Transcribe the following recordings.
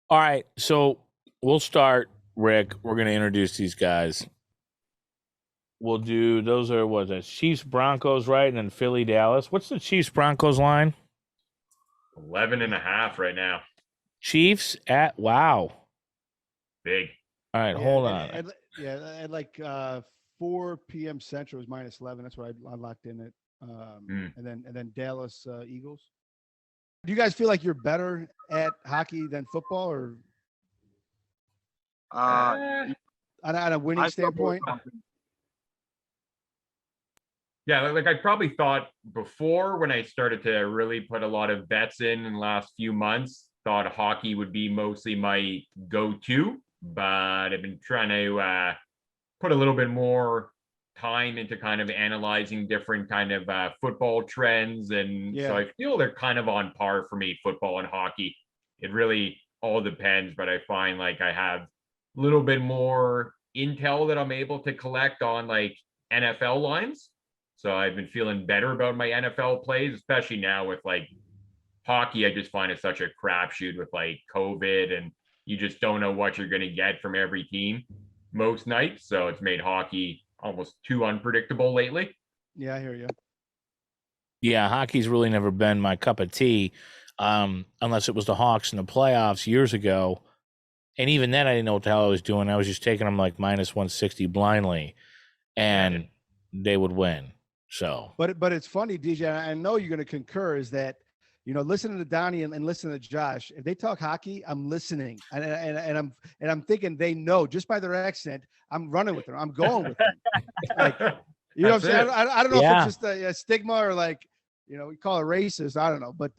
All right, so we'll start, Rick. We're going to introduce these guys. We'll do those are what the Chiefs Broncos, right? And then Philly Dallas. What's the Chiefs Broncos line? 11.5 right now. Chiefs at wow. Big. All right, hold on. At like 4 p.m. Central is -11. That's what I locked in it. And then Dallas Eagles. Do you guys feel like you're better at hockey than football, or on a winning standpoint? Yeah, like I probably thought before when I started to really put a lot of bets in the last few months, thought hockey would be mostly my go-to, but I've been trying to put a little bit more time into kind of analyzing different kind of football trends. And so I feel they're kind of on par for me, football and hockey. It really all depends, but I find like I have a little bit more intel that I'm able to collect on like NFL lines. So I've been feeling better about my NFL plays, especially now with like hockey. I just find it such a crapshoot with like COVID, and you just don't know what you're going to get from every team most nights. So it's made hockey almost too unpredictable lately. Yeah, I hear you. Yeah, hockey's really never been my cup of tea, unless it was the Hawks in the playoffs years ago. And even then, I didn't know what the hell I was doing. I was just taking them like -160 blindly, and they would win. So, but it's funny, DJ. I know you're going to concur. Is that listening to Donny and listening to Josh? If they talk hockey, I'm listening, and I'm thinking they know just by their accent. I'm running with them. I'm going with them. Like, what I'm saying? I don't know if it's just a stigma or like we call it racist. I don't know, but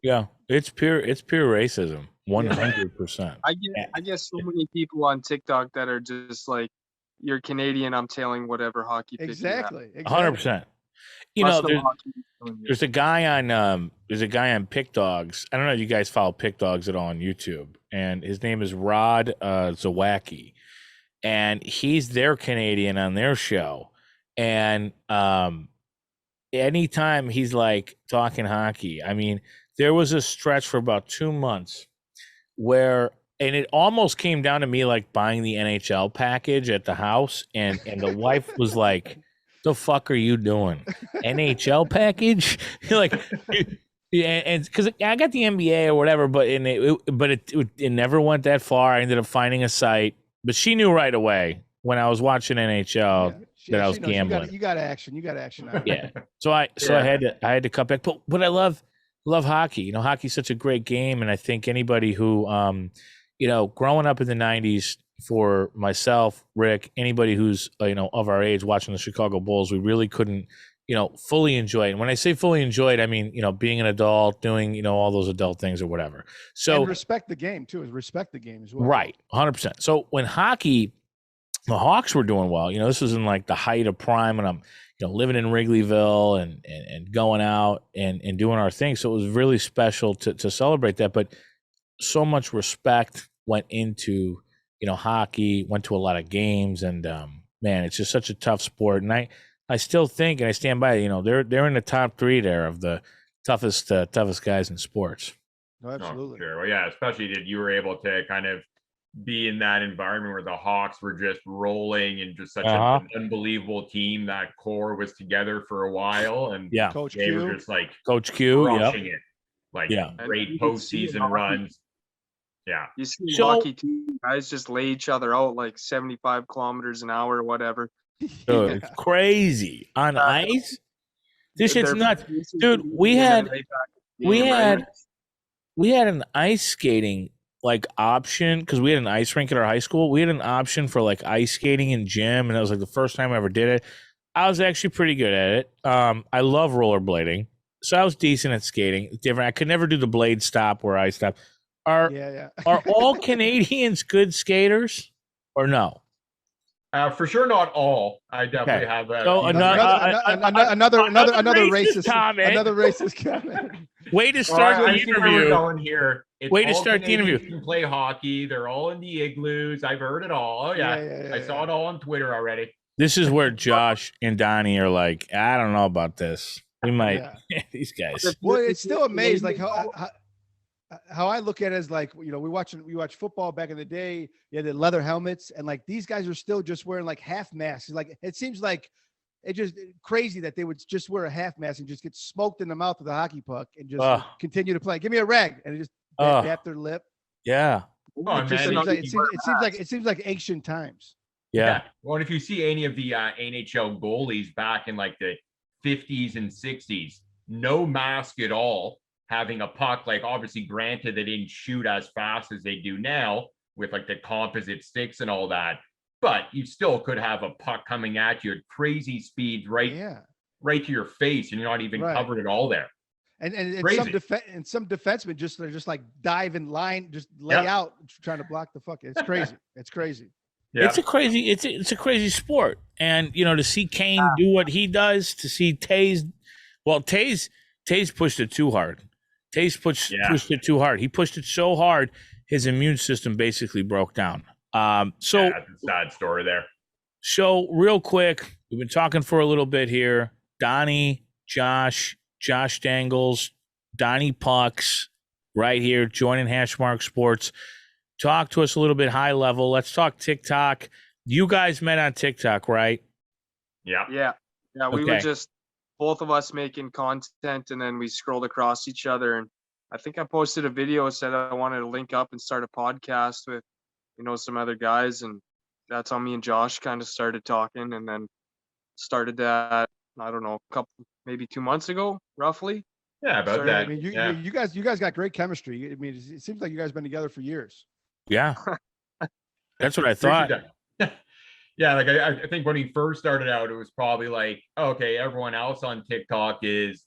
yeah, it's pure racism, 100%. I guess so many people on TikTok that are just like, you're Canadian, I'm tailing whatever hockey pick exactly. 100%. There's a guy on Pick Dogs. I don't know if you guys follow Pick Dogs at all on YouTube, and his name is Rod Zawacki, and he's their Canadian on their show. And anytime he's like talking hockey, I mean, there was a stretch for about 2 months where. And it almost came down to me like buying the NHL package at the house, and the wife was like, "The fuck are you doing? NHL package?" Like, and because I got the NBA or whatever, but it never went that far. I ended up finding a site, but she knew right away when I was watching NHL that I was gambling. You got action. Yeah. So I had to cut back, but I love hockey. Hockey's such a great game, and I think anybody who growing up in the 90s, for myself, Rick, anybody who's, of our age watching the Chicago Bulls, we really couldn't, fully enjoy it. And when I say fully enjoy it, I mean, being an adult, doing, all those adult things or whatever. So and respect the game too, respect the game as well. Right. 100%. So when the Hawks were doing well, this was in like the height of prime, and I'm, living in Wrigleyville and going out and doing our thing. So it was really special to celebrate that. But so much respect went into, hockey, went to a lot of games, and man, it's just such a tough sport. And I still think, and I stand by it, they're in the top 3 there of the toughest guys in sports. Oh, absolutely. Oh, sure. Well, yeah, especially that you were able to kind of be in that environment where the Hawks were just rolling and just such an unbelievable team. That core was together for a while, and they were just like Coach Q, crushing it. Like great postseason runs. Yeah. You see hockey team guys just lay each other out like 75 kilometers an hour or whatever. Dude, it's crazy. On ice? This shit's nuts. Dude, we had an ice skating like option because we had an ice rink at our high school. We had an option for like ice skating in gym, and that was like the first time I ever did it. I was actually pretty good at it. I love rollerblading, so I was decent at skating. Different. I could never do the blade stop where I stop. Are all Canadians good skaters or no? For sure, not all. I definitely have that. So another racist comment. Another racist comment. Way to start the interview. Going here. Way to start the interview. Can play hockey. They're all in the igloos. I've heard it all. Oh yeah, I saw it all on Twitter already. This is where Josh and Donny are like, I don't know about this. We might these guys. Well, it's still amazing. Like how how I look at it is like, we watch football back in the day. You had the leather helmets, and like these guys are still just wearing like half masks. Like it seems like it's just crazy that they would just wear a half mask and just get smoked in the mouth with a hockey puck and just continue to play. Give me a rag, and just tap their lip. Yeah. Oh, It seems like ancient times. Yeah. Well, and if you see any of the NHL goalies back in like the 50s and 60s, no mask at all, having a puck, like obviously granted they didn't shoot as fast as they do now with like the composite sticks and all that, but you still could have a puck coming at you at crazy speeds right to your face, and you're not even covered at all there. And some defensemen they're just like dive in line, just lay out trying to block the fuck. It's crazy. It's crazy. Yeah. It's a crazy sport. And to see Kane do what he does, to see Taze pushed it too hard. Taze pushed it too hard. He pushed it so hard his immune system basically broke down. That's a sad story there. So real quick, we've been talking for a little bit here. Donny, Josh Dangles, Donnie Pucks, right here, joining Hashmark Sports. Talk to us a little bit high level. Let's talk TikTok. You guys met on TikTok, right? Yeah. We were just both of us making content, and then we scrolled across each other. And I think I posted a video, said I wanted to link up and start a podcast with, some other guys. And that's how me and Josh kind of started talking, and then started that, I don't know, maybe 2 months ago, roughly. Yeah, about that. I mean, you guys got great chemistry. I mean, it seems like you guys been together for years. Yeah, that's what I thought. Yeah, like I think when he first started out, it was probably like, okay, everyone else on TikTok is,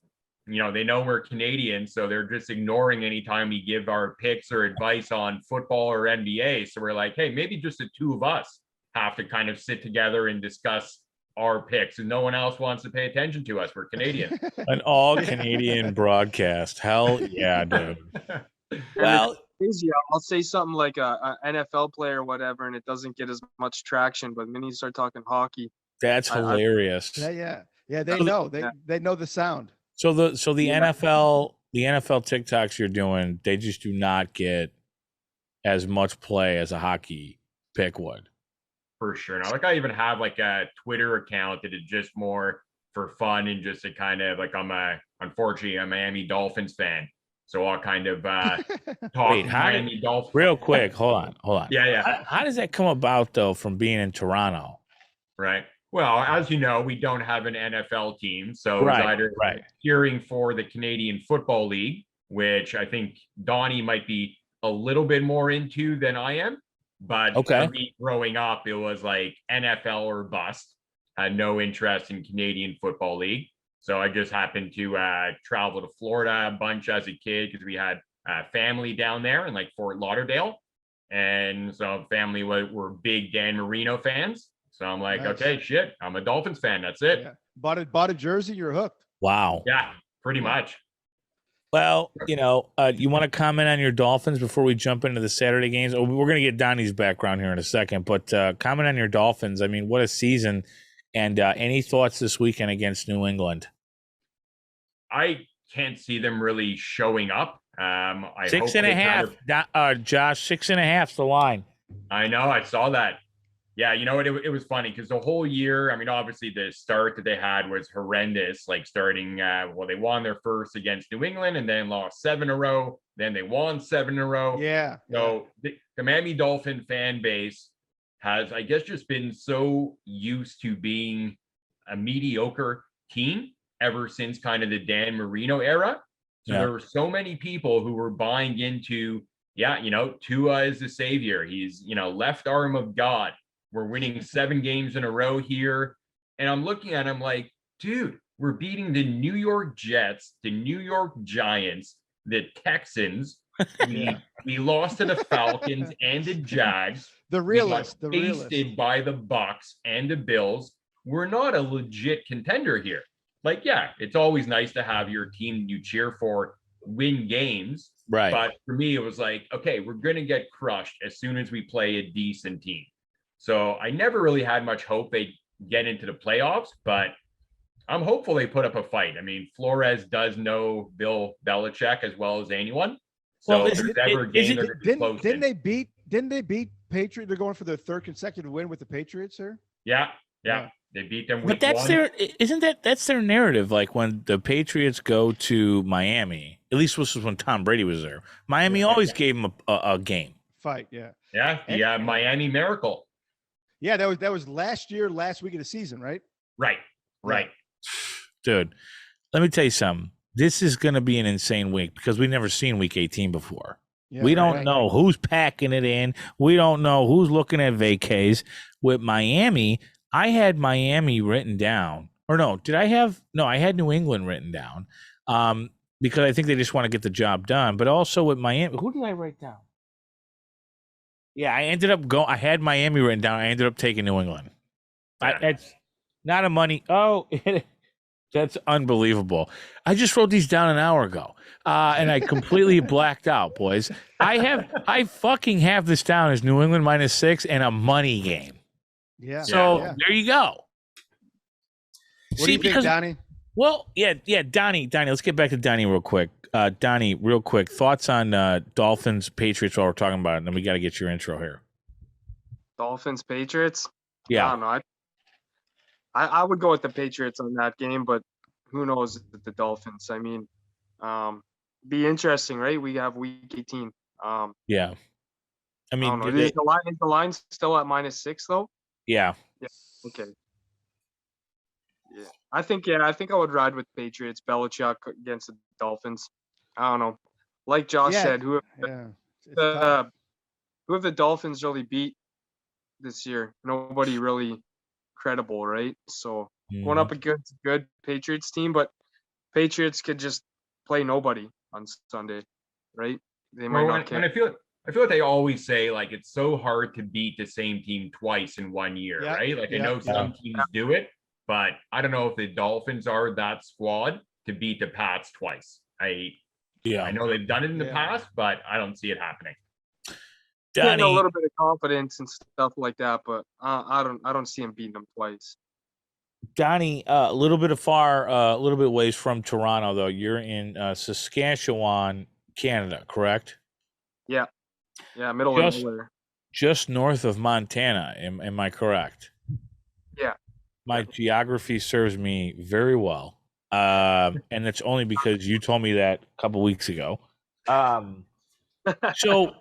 they know we're Canadian, so they're just ignoring anytime we give our picks or advice on football or NBA. So we're like, hey, maybe just the two of us have to kind of sit together and discuss our picks, and no one else wants to pay attention to us. We're Canadian. An all Canadian broadcast. Hell yeah, dude. Well, I'll say something like a NFL player or whatever, and it doesn't get as much traction. But when you start talking hockey, that's hilarious. Yeah. They know. They know the sound. So the NFL TikToks you're doing, they just do not get as much play as a hockey pick would. For sure. Now, like I even have like a Twitter account that is just more for fun and just to kind of like unfortunately a Miami Dolphins fan. So I'll kind of talk Miami Dolphins. Real quick, hold on. Yeah. How does that come about though from being in Toronto? Right. Well, as you know, we don't have an NFL team, so it's either cheering for the Canadian Football League, which I think Donnie might be a little bit more into than I am. But for me growing up, it was like NFL or bust. Had no interest in Canadian Football League. So I just happened to travel to Florida a bunch as a kid because we had family down there in like Fort Lauderdale. And so family were big Dan Marino fans. So I'm like, okay, shit, I'm a Dolphins fan. That's it. Yeah. Bought a jersey, you're hooked. Wow. Yeah, pretty much. Well, you want to comment on your Dolphins before we jump into the Saturday games? We're going to get Donnie's background here in a second, but comment on your Dolphins. I mean, what a season. And any thoughts this weekend against New England? I can't see them really showing up. I 6.5. Josh, 6.5's the line. I know. I saw that. Yeah, it was funny because the whole year, I mean, obviously the start that they had was horrendous, like starting, they won their first against New England and then lost 7 in a row. Then they won 7 in a row. Yeah. So the Miami Dolphin fan base has, I guess, just been so used to being a mediocre team ever since kind of the Dan Marino era. So there were so many people who were buying into, Tua is the savior. He's, left arm of God. We're winning 7 games in a row here. And I'm looking at him like, dude, we're beating the New York Jets, the New York Giants, the Texans. We lost to the Falcons and the Jags. The realist. Pasted by the Bucks and the Bills. We're not a legit contender here. Like, yeah, it's always nice to have your team you cheer for win games. Right. But for me, it was like, okay, we're going to get crushed as soon as we play a decent team. So I never really had much hope they'd get into the playoffs, but I'm hopeful they put up a fight. I mean, Flores does know Bill Belichick as well as anyone. So Well, if there's ever a game they're going to be close Didn't in. they beat Patriot? They're going for their third consecutive win with the Patriots, sir. Yeah. They beat them. But that's that's their narrative. Like when the Patriots go to Miami, at least this was when Tom Brady was there. Miami always gave them a game. Fight, yeah. Yeah, the Miami Miracle. Yeah, that was last week of the season, right? Right. Dude, let me tell you something. This is going to be an insane week because we've never seen week 18 before. Yeah, we don't know who's packing it in. We don't know who's looking at vacays. With Miami, I had Miami written down. Or no, I had New England written down because I think they just want to get the job done. But also with Miami, who did I write down? Yeah, I ended up I had Miami written down. I ended up taking New England. That's not a money. Oh, that's unbelievable. I just wrote these down an hour ago, and I completely blacked out, boys. I fucking have this down as New England -6 and a money game. Yeah. So there you go. What do you think, Donnie? Well, yeah, Donnie. Let's get back to Donnie real quick. Donnie, real quick, thoughts on Dolphins Patriots while we're talking about it, and then we got to get your intro here. Dolphins Patriots. Yeah. I don't know. I would go with the Patriots on that game, but who knows with the Dolphins? I mean, be interesting, right? We have week 18. Yeah. I mean, is the line still at -6 though? Yeah. Okay. Yeah. I think I would ride with Patriots. Belichick against the Dolphins. I don't know. Like Josh said, who have the Dolphins really beat this year? Nobody really credible, right? So going up against a good Patriots team, but Patriots could just play nobody on Sunday, right? They might not care. And I feel like they always say like it's so hard to beat the same team twice in 1 year, right? Like I know some teams do it, but I don't know if the Dolphins are that squad to beat the Pats twice. I know they've done it in the past, but I don't see it happening. Getting a little bit of confidence and stuff like that, but I don't see him beating them twice. Donnie, a little bit ways from Toronto though. You're in Saskatchewan, Canada, correct? Yeah, middle of nowhere. Just north of Montana. Am I correct? Yeah. My geography serves me very well, and it's only because you told me that a couple weeks ago. So.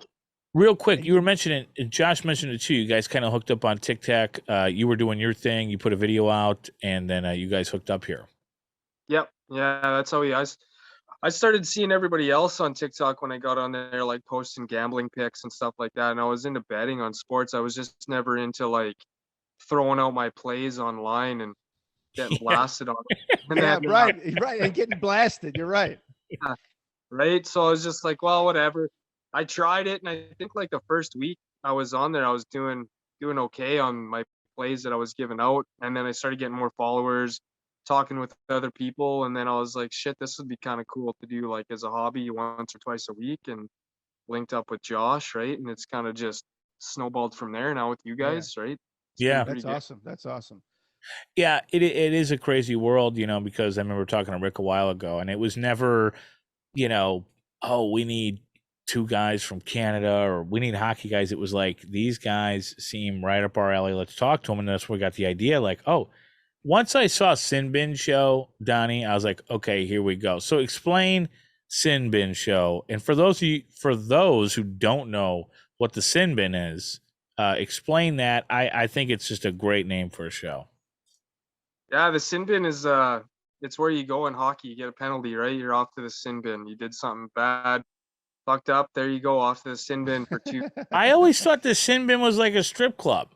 Real quick, you were mentioning, and Josh mentioned it too. You guys kind of hooked up on TikTok. You were doing your thing. You put a video out, and then you guys hooked up here. Yep. Yeah, that's how I started seeing everybody else on TikTok when I got on there, like posting gambling pics and stuff like that. And I was into betting on sports. I was just never into like throwing out my plays online and getting blasted on it. And right. And getting blasted. You're right. Yeah, right. So I was just like, well, whatever. I tried it, and I think like the first week I was on there, I was doing okay on my plays that I was giving out, and then I started getting more followers, talking with other people, and then I was like, shit, this would be kind of cool to do like as a hobby once or twice a week, and linked up with Josh, right? And it's kind of just snowballed from there now with you guys, right? That's awesome. That's awesome. Yeah, it is a crazy world, because I remember talking to Rick a while ago, and it was never, we need 2 guys from Canada or we need hockey guys. It was like, these guys seem right up our alley. Let's talk to them. And that's where we got the idea. Like, once I saw Sin Bin Show, Donnie, I was like, okay, here we go. So explain Sin Bin Show. And for those who don't know what the Sin Bin is, explain that. I think it's just a great name for a show. Yeah, the Sin Bin is it's where you go in hockey. You get a penalty, right? You're off to the Sin Bin. You did something bad. Fucked up. There you go, off to the Sin Bin for 2. I always thought the Sin Bin was like a strip club.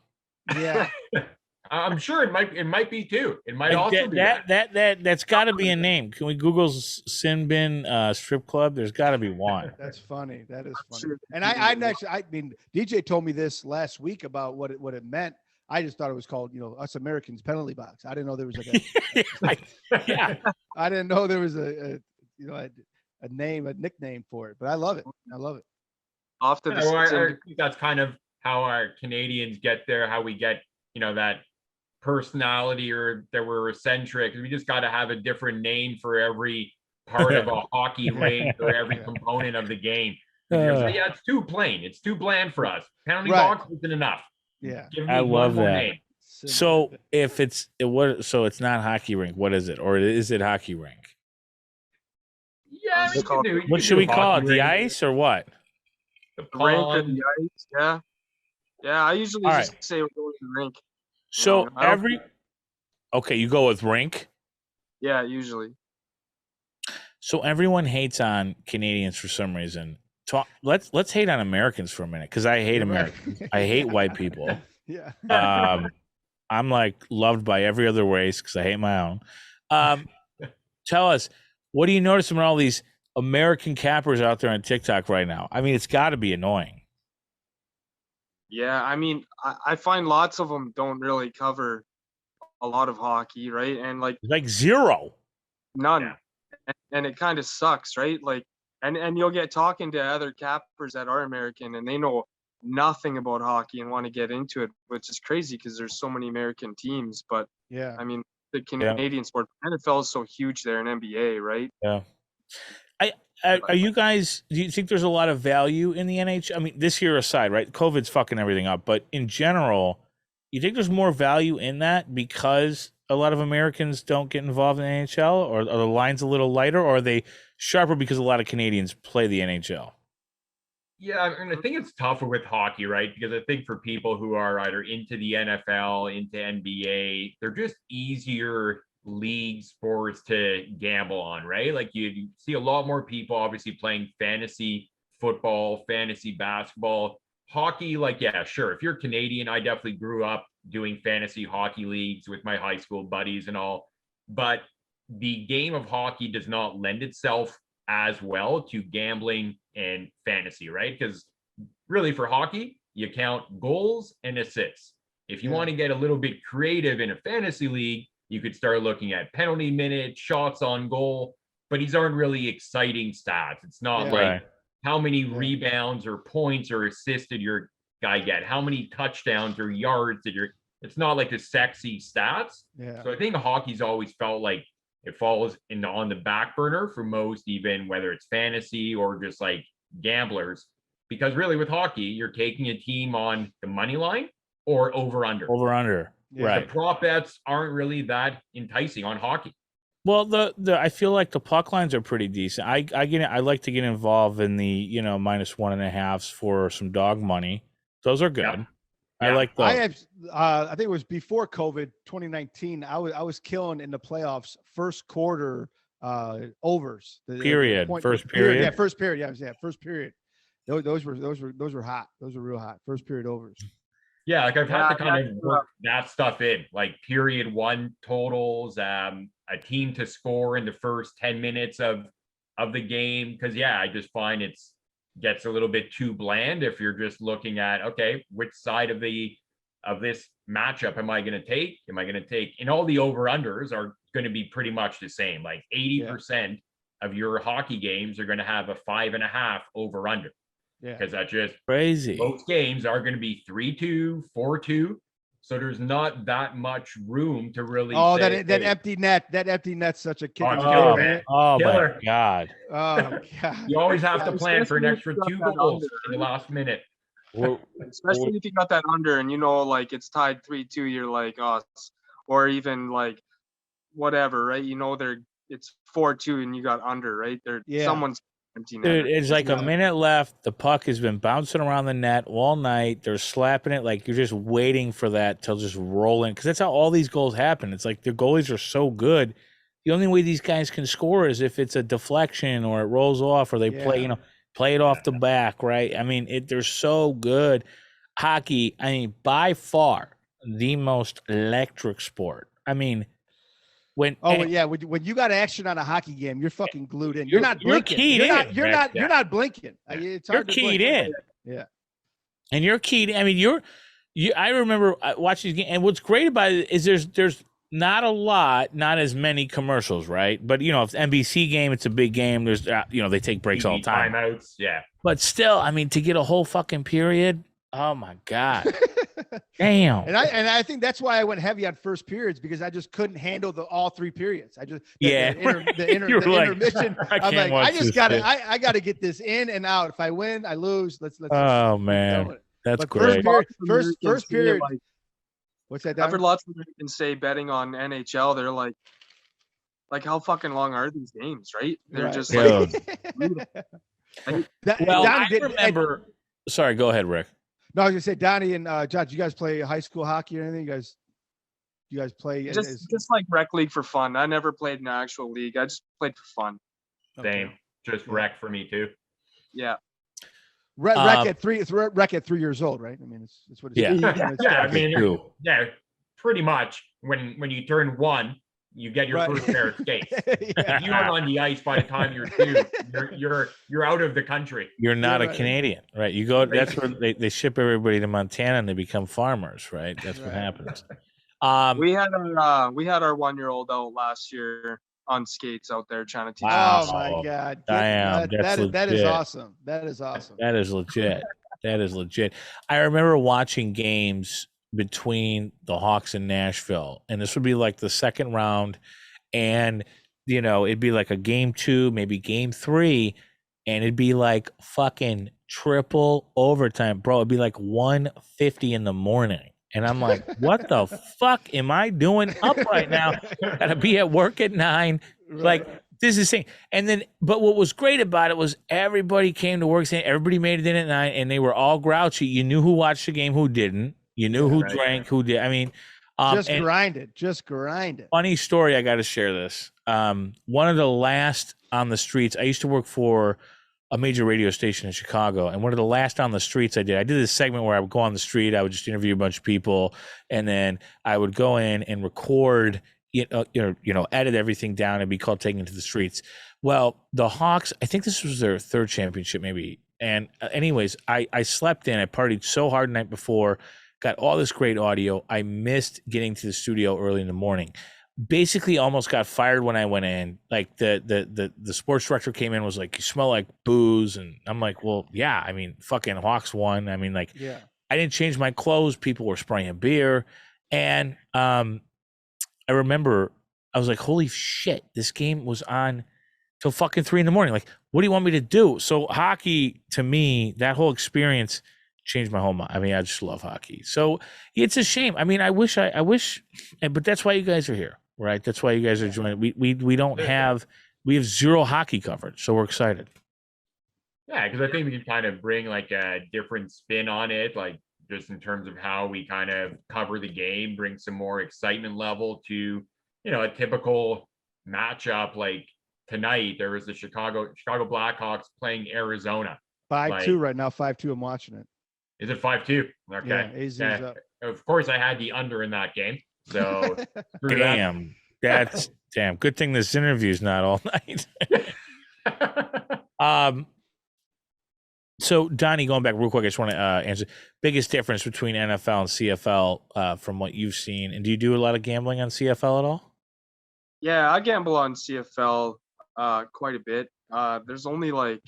Yeah. I'm sure it might be too. It might also be that's got to be a name. Can we Google Sin Bin strip club? There's got to be one. That's funny. That is funny. Sure. And I mean, DJ told me this last week about what it meant. I just thought it was called, Us Americans Penalty Box. I didn't know there was I didn't know there was a nickname for it, but I love it. I think that's kind of how our Canadians get there, how we get, that personality or that we're eccentric. We just got to have a different name for every part of a hockey rink or every component of the game. Yeah, it's too plain. It's too bland for us. Penalty Right. box isn't enough. Yeah. Give me I one love more that. name. So if it's so it's not hockey rink. What is it? Or is it hockey rink? Yeah, you can do. You What can should do we call it? hockey The rink, ice or what? the The rink or pond. the ice. Yeah. Yeah. I usually All just say we're going to the rink. So I don't- okay, you go with rink. Yeah, usually. So everyone hates on Canadians for some reason. Let's hate on Americans for a minute because I hate Americans. I hate white people. Yeah. I'm like loved by every other race because I hate my own. Tell us, what do you notice from all these American cappers out there on TikTok right now? I mean, it's got to be annoying. Yeah, I mean, I find lots of them don't really cover a lot of hockey, right? And like zero. none. Yeah. And it kind of sucks, right? Like, and you'll get talking to other cappers that are American and they know nothing about hockey and want to get into it, which is crazy because there's so many American teams. But Yeah. I mean, the Canadian sport, NFL is so huge there in NBA, right? Yeah. Are you guys? Do you think there's a lot of value in the NHL? I mean, this year aside, right? COVID's fucking everything up, but in general, you think there's more value in that because a lot of Americans don't get involved in the NHL, or are the lines a little lighter, or are they sharper because a lot of Canadians play the NHL? Yeah, and I think it's tougher with hockey, right? Because I think for people who are either into the NFL, into NBA, they're just easier league sports to gamble on, right? Like you see a lot more people obviously playing fantasy football, fantasy basketball. Hockey, like, yeah, sure. If you're Canadian, I definitely grew up doing fantasy hockey leagues with my high school buddies and all. But the game of hockey does not lend itself as well to gambling and fantasy, right? Because really for hockey, you count goals and assists. If you want to get a little bit creative in a fantasy league, you could start looking at penalty minutes, shots on goal, but these aren't really exciting stats. It's not like how many rebounds or points or assists did your guy get, how many touchdowns or yards did it's not like the sexy stats. Yeah. So I think hockey's always felt like it falls on the back burner for most, even whether it's fantasy or just like gamblers, because really with hockey, you're taking a team on the money line or over under. Yeah. Right. The prop bets aren't really that enticing on hockey. Well, the I feel like the puck lines are pretty decent. I like to get involved in the -1.5s for some dog money. Those are good. Yeah. I like those. I have. I think it was before COVID, 2019. I was killing in the playoffs first quarter overs. First period. Yeah, first period. Yeah, first period. Those were hot. Those were real hot. First period overs. Yeah, like I've had to kind of work that stuff in, like period one totals, a team to score in the first 10 minutes of the game. Because I just find gets a little bit too bland if you're just looking at, okay, which side of this matchup am I going to take? And all the over-unders are going to be pretty much the same. Like 80% of your hockey games are going to have a 5.5 over-under. Yeah. Because that's just crazy. Most games are going to be 3-2, 4-2. So there's not that much room to really. Oh, that empty net. That empty net's such a kick. Man. Oh Killer. My God. Oh God. You always have to plan for an extra 2 goals in the last minute. Especially if you got that under and like it's tied 3-2, you're like, or even like whatever, right? It's 4-2 and you got under, right? Someone's empty net. Dude, it's like a minute left. The puck has been bouncing around the net all night. They're slapping it like you're just waiting for that till just roll in. Because that's how all these goals happen. It's like the goalies are so good. The only way these guys can score is if it's a deflection or it rolls off or they play it off the back, right? I mean, they're so good. Hockey, by far the most electric sport. I mean, when keyed blink. in. Yeah. And you're keyed. I mean, I remember watching these games, and what's great about it is there's not as many commercials, right? But if it's NBC game, it's a big game. There's they take breaks all the time. Timeouts, yeah. But still, I mean, to get a whole fucking period, oh my God. Damn. And I think that's why I went heavy on first periods, because I just couldn't handle all 3 periods. I just the intermission. I'm like, I gotta get this in and out. If I win, I lose. Let's Oh man, that's great. First period. Like, what's that? I've heard lots of Americans say betting on NHL. They're like how fucking long are these games, right? They're just I remember. Sorry, go ahead, Rick. No, I was gonna say, Donnie and Josh, you guys play high school hockey or anything? You guys play just like rec league for fun. I never played in an actual league. I just played for fun. Same, just rec for me too. Yeah. Rec at 3 years old, right? I mean, it's what it's I mean, pretty much. When you turn 1, you get your first pair of skates. If you aren't on the ice by the time you're 2, you're out of the country. You're not a Canadian, right? You go. That's where they ship everybody to Montana and they become farmers, right? That's what happens. We had our 1-year-old out last year on skates out there trying to teach. Oh my God! That is awesome. That is awesome. That is legit. That is legit. I remember watching games between the Hawks and Nashville, and this would be like the second round, and it'd be like a game 2, maybe game 3, and it'd be like fucking triple overtime, bro. It'd be like 1:50 in the morning, and I'm like, what the fuck am I doing up right now? Gotta be at work at 9. Like, this is insane. And then, but what was great about it was everybody came to work saying everybody made it in at 9, and they were all grouchy. You knew who watched the game, who didn't. You knew who drank, who did. I mean, just grind it. Funny story. I got to share this. One of the last on the streets. I used to work for a major radio station in Chicago, and one of the last on the streets I did this segment where I would go on the street. I would just interview a bunch of people, and then I would go in and record, edit everything down. It'd be called Taking It to the Streets. Well, the Hawks, I think this was their 3rd championship, maybe. And anyways, I slept in. I partied so hard the night before. Got all this great audio. I missed getting to the studio early in the morning. Basically almost got fired when I went in. Like the sports director came in and was like, you smell like booze. And I'm like, well, yeah, I mean, fucking Hawks won. I mean, like, I didn't change my clothes. People were spraying beer. And I remember I was like, holy shit, this game was on till fucking 3 a.m. Like, what do you want me to do? So hockey, to me, that whole experience changed my whole mind. I mean, I just love hockey. So it's a shame. I mean, I wish, but that's why you guys are here, right? That's why you guys are joining. We have 0 hockey coverage, so we're excited. Yeah, because I think we can kind of bring like a different spin on it, like just in terms of how we kind of cover the game, bring some more excitement level to, a typical matchup. Like tonight, there was the Chicago Blackhawks playing Arizona. 5-2 right now. 5-2. I'm watching it. Is it 5-2? Okay. Yeah, up. Of course, I had the under in that game. So damn. Good thing this interview is not all night. So Donnie, going back real quick, I just want to answer biggest difference between NFL and CFL from what you've seen. And do you do a lot of gambling on CFL at all? Yeah, I gamble on CFL quite a bit. There's only like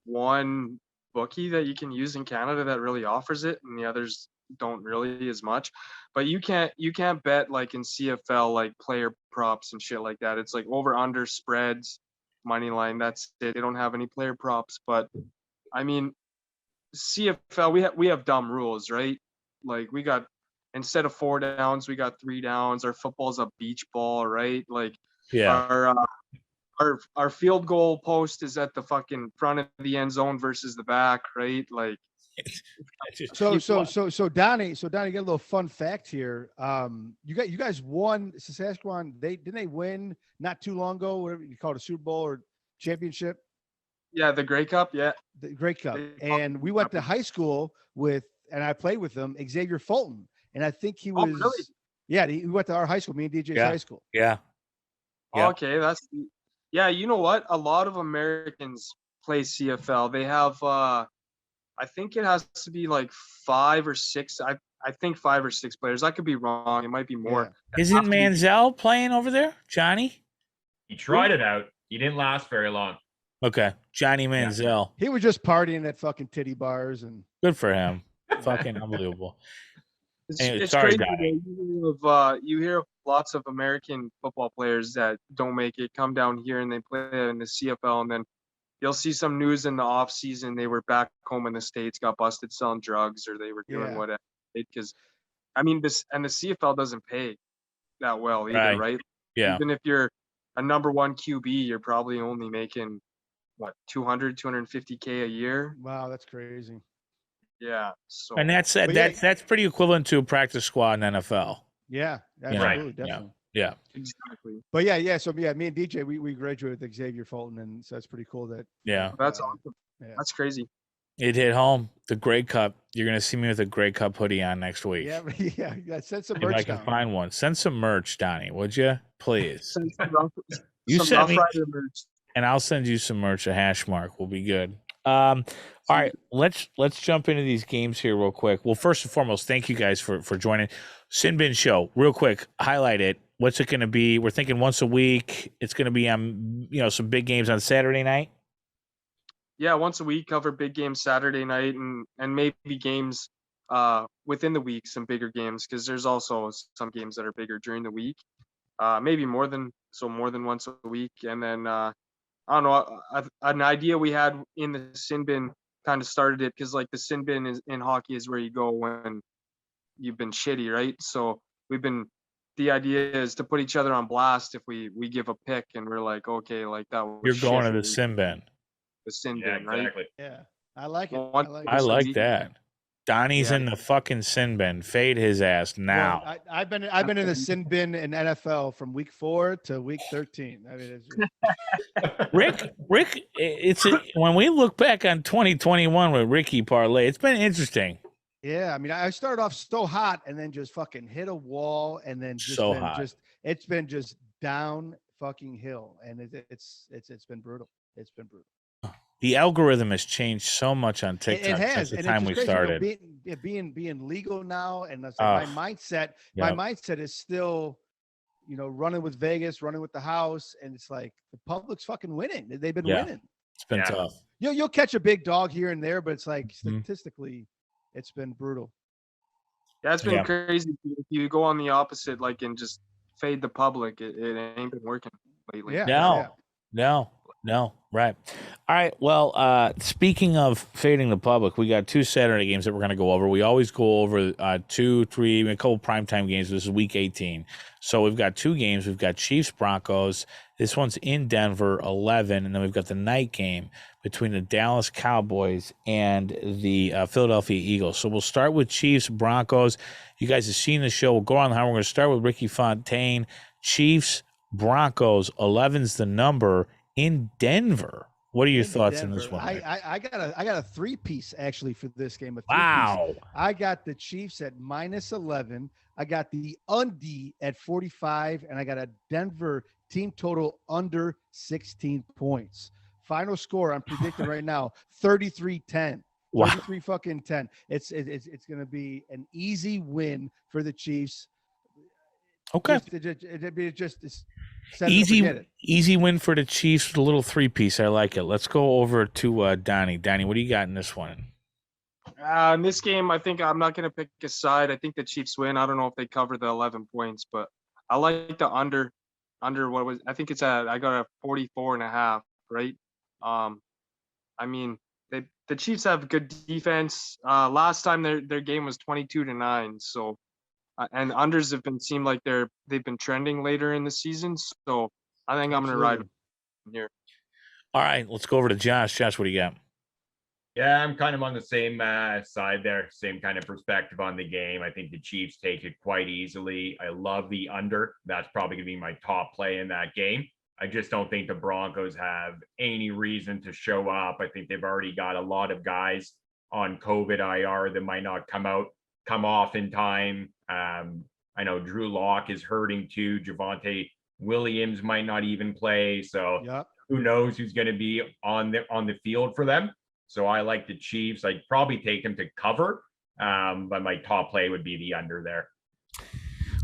one bookie that you can use in Canada that really offers it, and the others don't really as much. But you can't bet like in CFL like player props and shit like that. It's like over under spreads, money line. That's it. They don't have any player props. But I mean, CFL we have dumb rules, right? Like we got, instead of 4 downs, we got 3 downs. Our football's a beach ball, right? Like our field goal post is at the fucking front of the end zone versus the back, right? Like, so Donnie, get a little fun fact here. You guys won Saskatchewan. Didn't they win not too long ago? Whatever you call it, a Super Bowl or championship? Yeah, the Grey Cup. Yeah, the Grey Cup. And we went to high school and I played with him, Xavier Fulton, and I think he was. Oh, really? Yeah, he went to our high school. Me and DJ's high school. Yeah. Okay, yeah. You know what? A lot of Americans play CFL. They have. I think it has to be like 5 or 6. I think 5 or 6 players. I could be wrong. It might be more. Yeah. Isn't Manziel playing over there, Johnny? He tried it out. He didn't last very long. Okay, Johnny Manziel. He was just partying at fucking titty bars and. Good for him. Fucking unbelievable. It's Sorry, crazy. Donnie. You hear of lots of American football players that don't make it, come down here and they play in the CFL, and then you'll see some news in the off season. They were back home in the States, got busted selling drugs, or they were doing whatever. Because I mean, the CFL doesn't pay that well either, right? Yeah. Even if you're a number one QB, you're probably only making what 250K a year. Wow, that's crazy. Yeah. So And that's pretty equivalent to a practice squad in NFL. Yeah, absolutely, Right. definitely. Yeah. exactly. But yeah. So me and DJ, we graduated with Xavier Fulton, and so that's pretty cool. That Yeah. That's awesome. Yeah. That's crazy. It hit home. The Grey Cup. You're gonna see me with a Grey Cup hoodie on next week. Yeah. Send some If merch I can down. find one, send some merch, Donnie, would you? Please. Send some rough, You some sent Rough me, Rider merch. and I'll send you some merch. A Hashmark will be good. All right, let's jump into these games here real quick. Well, first and foremost, thank you guys for joining. Sin Bin Show, real quick, highlight it. What's it going to be? We're thinking once a week. It's going to be on, some big games on Saturday night. Yeah, once a week, cover big games Saturday night, and maybe games within the week, some bigger games, because there's also some games that are bigger during the week. Maybe more than once a week, and then I don't know. An idea we had in the Sin Bin kind of started it, because like the Sin Bin in hockey is where you go when you've been shitty, right? So the idea is to put each other on blast if we give a pick and we're like, okay, like that was You're going to shit. the Sin Bin. The Sin Yeah, Bin, right? exactly. Yeah, I like it. I like that. Donnie's Yeah. in the fucking Sin Bin. Fade his ass now. Well, I've been in the Sin Bin in NFL from week 4 to week 13. I mean, Rick, when we look back on 2021 with Ricky Parlay, it's been interesting. yeah. I mean, I started off so hot and then just fucking hit a wall, and then it's been just down fucking hill, and it's been brutal. It's been brutal. The algorithm has changed so much on TikTok It has, since the and time it's we just crazy, started. Being legal now, and that's Ugh. my mindset. Yep. My mindset is still, running with Vegas, running with the house, and it's like the public's fucking winning. They've been winning. It's been Yeah. tough. You'll catch a big dog here and there, but it's like Mhm. statistically, it's been brutal. Yeah, it's been Yeah. crazy. If you go on the opposite, like, and just fade the public, it ain't been working lately. Yeah. No. Right. All right. Well, speaking of fading the public, we got 2 Saturday games that we're going to go over. We always go over 2, 3, a couple primetime games. This is week 18. So we've got 2 games. We've got Chiefs Broncos. This one's in Denver, 11. And then we've got the night game between the Dallas Cowboys and the Philadelphia Eagles. So we'll start with Chiefs Broncos. You guys have seen the show. We'll go on. We're going to start with Rickyphantain. Chiefs Broncos, 11's the number in Denver. What are your thoughts on this one? I got a 3-piece actually for this game. Wow. I got the Chiefs at -11. I got the Undy at 45, and I got a Denver team total under 16 points. Final score I'm predicting right now 33-10. Wow. 33 fucking 10. It's going to be an easy win for the Chiefs. Okay. It'd be just easy win for the Chiefs with a little 3-piece. I like it. Let's go over to Donnie. Donnie, what do you got in this one? In this game, I think I'm not going to pick a side. I think the Chiefs win. I don't know if they cover the 11 points, but I like the under what was, I think I got a 44.5, right? I mean, the Chiefs have good defense. Last time their game was 22-9. So, and unders seem like they've been trending later in the season. So I think I'm going to ride here. All right, let's go over to Josh. Josh, what do you got? Yeah, I'm kind of on the same side there, same kind of perspective on the game. I think the Chiefs take it quite easily. I love the under. That's probably going to be my top play in that game. I just don't think the Broncos have any reason to show up. I think they've already got a lot of guys on COVID IR that might not come off in time. I know Drew Lock is hurting too. Javonte Williams might not even play. So who knows who's going to be on the field for them. So I like the Chiefs. I'd probably take them to cover, but my top play would be the under there.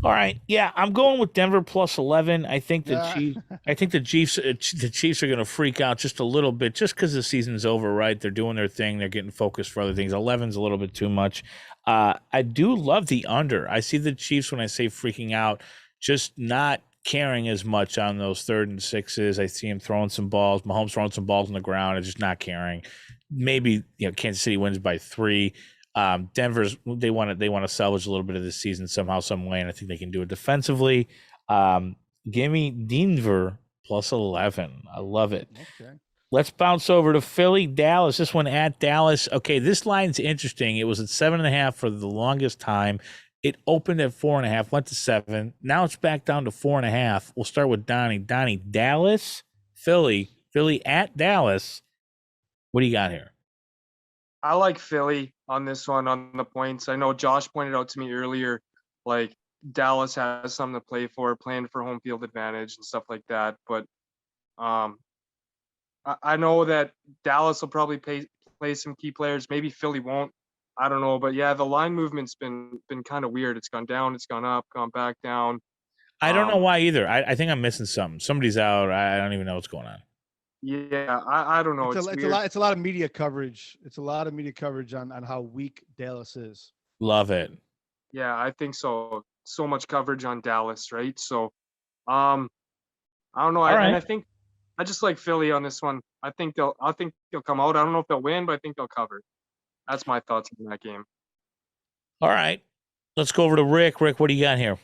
All right. Yeah, I'm going with Denver plus 11. I think the Yeah. Chiefs. I think the Chiefs are going to freak out just a little bit, just because the season's over. Right? They're doing their thing. They're getting focused for other things. 11's a little bit too much. I do love the under. I see the Chiefs when I say freaking out, just not caring as much on those 3rd and 6s. I see him throwing some balls. Mahomes throwing some balls on the ground and just not caring. Maybe Kansas City wins by 3. Denver's they want to salvage a little bit of this season somehow, some way, and I think they can do it defensively. Give me Denver plus 11. I love it. Okay. Let's bounce over to Philly, Dallas. This one at Dallas. Okay, this line's interesting. It was at 7.5 for the longest time. It opened at 4.5, went to 7. Now it's back down to 4.5. We'll start with Donnie. Donnie, Dallas, Philly at Dallas. What do you got here? I like Philly on this one on the points. I know Josh pointed out to me earlier, like Dallas has something to play for, playing for home field advantage and stuff like that. But I know that Dallas will probably play some key players. Maybe Philly won't. I don't know. But yeah, the line movement's been kind of weird. It's gone down, it's gone up, gone back down. I don't know why either. I think I'm missing something. Somebody's out. I don't even know what's going on. Yeah, I don't know. It's a lot of media coverage. It's a lot of media coverage on how weak Dallas is. Love it. Yeah, I think so. So much coverage on Dallas, right? So, I don't know. And I think I just like Philly on this one. I think they'll come out. I don't know if they'll win, but I think they'll cover. That's my thoughts on that game. All right, let's go over to Rick. Rick, what do you got here?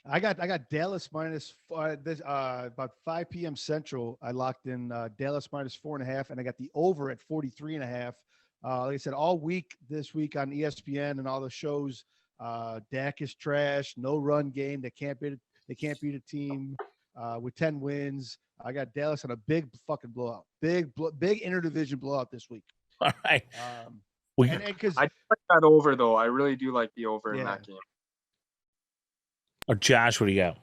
I got Dallas minus about 5 p.m. Central. I locked in Dallas minus 4.5, and I got the over at 43.5. Like I said, all week this week on ESPN and all the shows, Dak is trash, no run game. They can't beat a team with 10 wins. I got Dallas on a big fucking blowout, big interdivision blowout this week. All right. Because I like that over though. I really do like the over in that game. Or Josh, what do you got?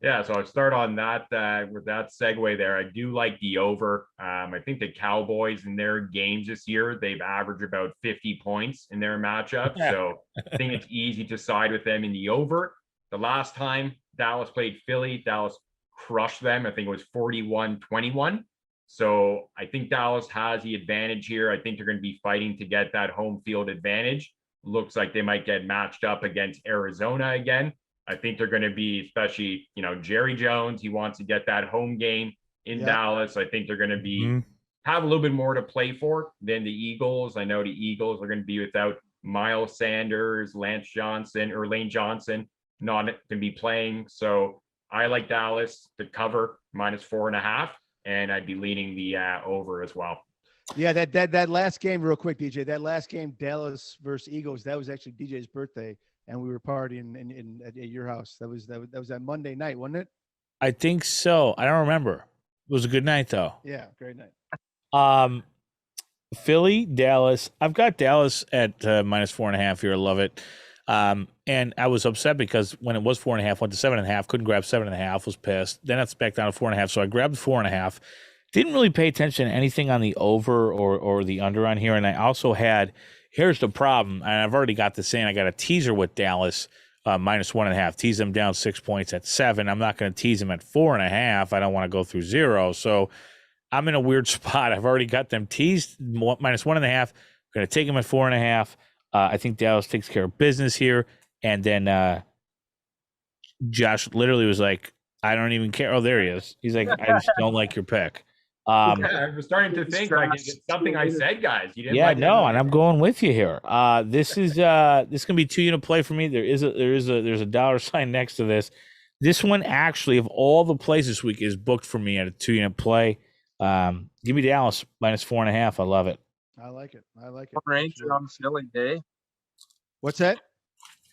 Yeah, so I'll start on that with that segue there. I do like the over. I think the Cowboys in their games this year, they've averaged about 50 points in their matchup. So I think it's easy to side with them in the over. The last time Dallas played Philly, Dallas crushed them. I think it was 41-21. So I think Dallas has the advantage here. I think they're going to be fighting to get that home field advantage. Looks like they might get matched up against Arizona again. I think they're going to be, especially, Jerry Jones, he wants to get that home game in Dallas. I think they're going to be have a little bit more to play for than the Eagles. I know the Eagles are going to be without Miles Sanders, Lane Johnson, not going to be playing. So I like Dallas to cover minus 4.5, and I'd be leaning the over as well. Yeah, that last game, real quick, DJ. That last game, Dallas versus Eagles. That was actually DJ's birthday, and we were partying at your house. That was that Monday night, wasn't it? I think so. I don't remember. It was a good night, though. Yeah, great night. Philly, Dallas. I've got Dallas at minus 4.5 here. I love it. And I was upset because when it was 4.5, went to 7.5, couldn't grab 7.5, was pissed. Then it's back down to 4.5. So I grabbed 4.5. Didn't really pay attention to anything on the over or the under on here. And I also had, here's the problem. And I've already got this in. I got a teaser with Dallas minus 1.5. Tease them down 6 points at 7. I'm not going to tease them at 4.5. I don't want to go through 0. So I'm in a weird spot. I've already got them teased minus 1.5. I'm going to take them at 4.5. I think Dallas takes care of business here. And then Josh literally was like, I don't even care. Oh, there he is. He's like, I just don't like your pick. I was starting to think like it's something I said, guys. You didn't. Yeah, no, and I'm going with you here. This is gonna be 2-unit play for me. There's a dollar sign next to this. This one actually, of all the plays this week, is booked for me at a 2-unit play. Give me Dallas minus 4.5. I love it. I like it. Ranger on Philly, eh? What's that?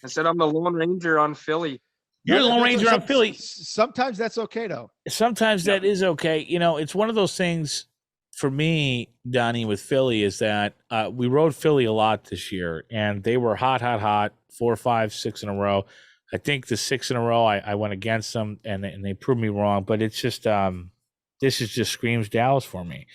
I said I'm the Lone Ranger on Philly. You're the Lone Ranger on Philly. Sometimes that's okay, though. Sometimes that is okay. It's one of those things for me, Donnie, with Philly is that we rode Philly a lot this year, and they were hot, 4, 5, 6 in a row. I think the 6 in a row, I went against them, and they proved me wrong. But it's just this is just screams Dallas for me.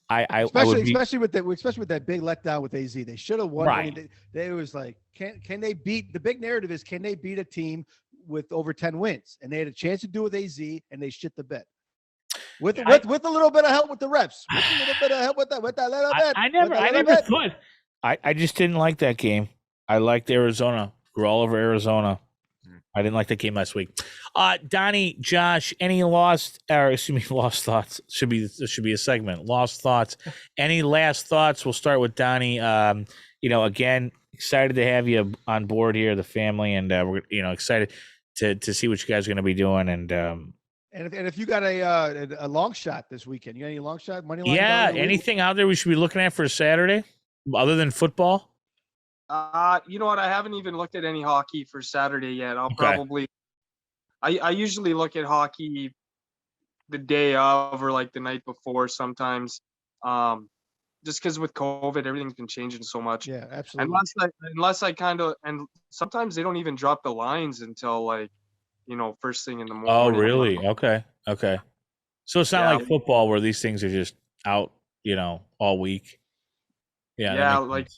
especially with that big letdown with AZ. They should have won. Right. I mean, they was like, can they beat? The big narrative is, can they beat a team with over 10 wins? And they had a chance to do it with AZ, and they shit the bed. With a little bit of help with the refs. With a little bit of help with that little bit. I never thought. I just didn't like that game. I liked Arizona. We're all over Arizona. I didn't like that game last week. Donnie, Josh, any lost thoughts? This should be a segment. Lost thoughts. Any last thoughts? We'll start with Donnie. Again, excited to have you on board here, the family, and we're excited to see what you guys are going to be doing. And if you got a long shot this weekend, you got any long shot money line? Yeah, anything out there we should be looking at for Saturday other than football? You know what? I haven't even looked at any hockey for Saturday yet. I'll probably. I usually look at hockey the day of or like the night before sometimes. Just because with COVID, everything's been changing so much. Yeah, absolutely. Unless I kind of, and sometimes they don't even drop the lines until like, first thing in the morning. Oh, really? Okay. So it's not like football where these things are just out, all week. Yeah. Yeah, like.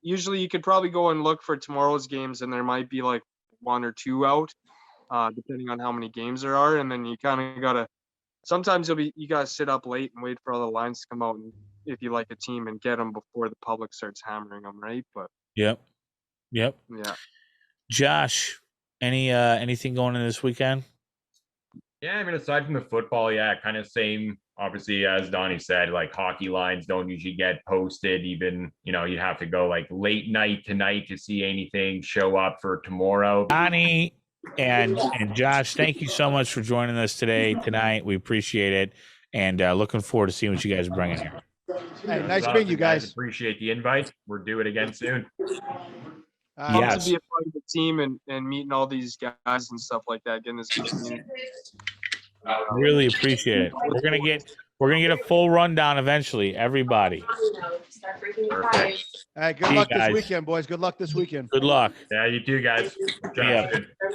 Usually you could probably go and look for tomorrow's games and there might be like 1 or 2 out, depending on how many games there are. And then you kind of sometimes you gotta sit up late and wait for all the lines to come out. And if you like a team and get them before the public starts hammering them. Right. But Yep. Yeah. Josh, anything going in this weekend? Yeah. I mean, aside from the football, kind of same. Obviously, as Donnie said, like hockey lines don't usually get posted. Even, you have to go like late night tonight to see anything show up for tomorrow. Donnie and Josh, thank you so much for joining us tonight. We appreciate it. And looking forward to seeing what you guys are bringing here. Hey, nice meeting you guys. Appreciate the invite. We'll do it again soon. Yes. To be a part of the team and meeting all these guys and stuff like that. Getting this community. Really appreciate it. We're gonna get a full rundown eventually. Everybody. Perfect. All right. Good luck this weekend, boys. Good luck this weekend. Good luck. Yeah, you too, guys. Yeah.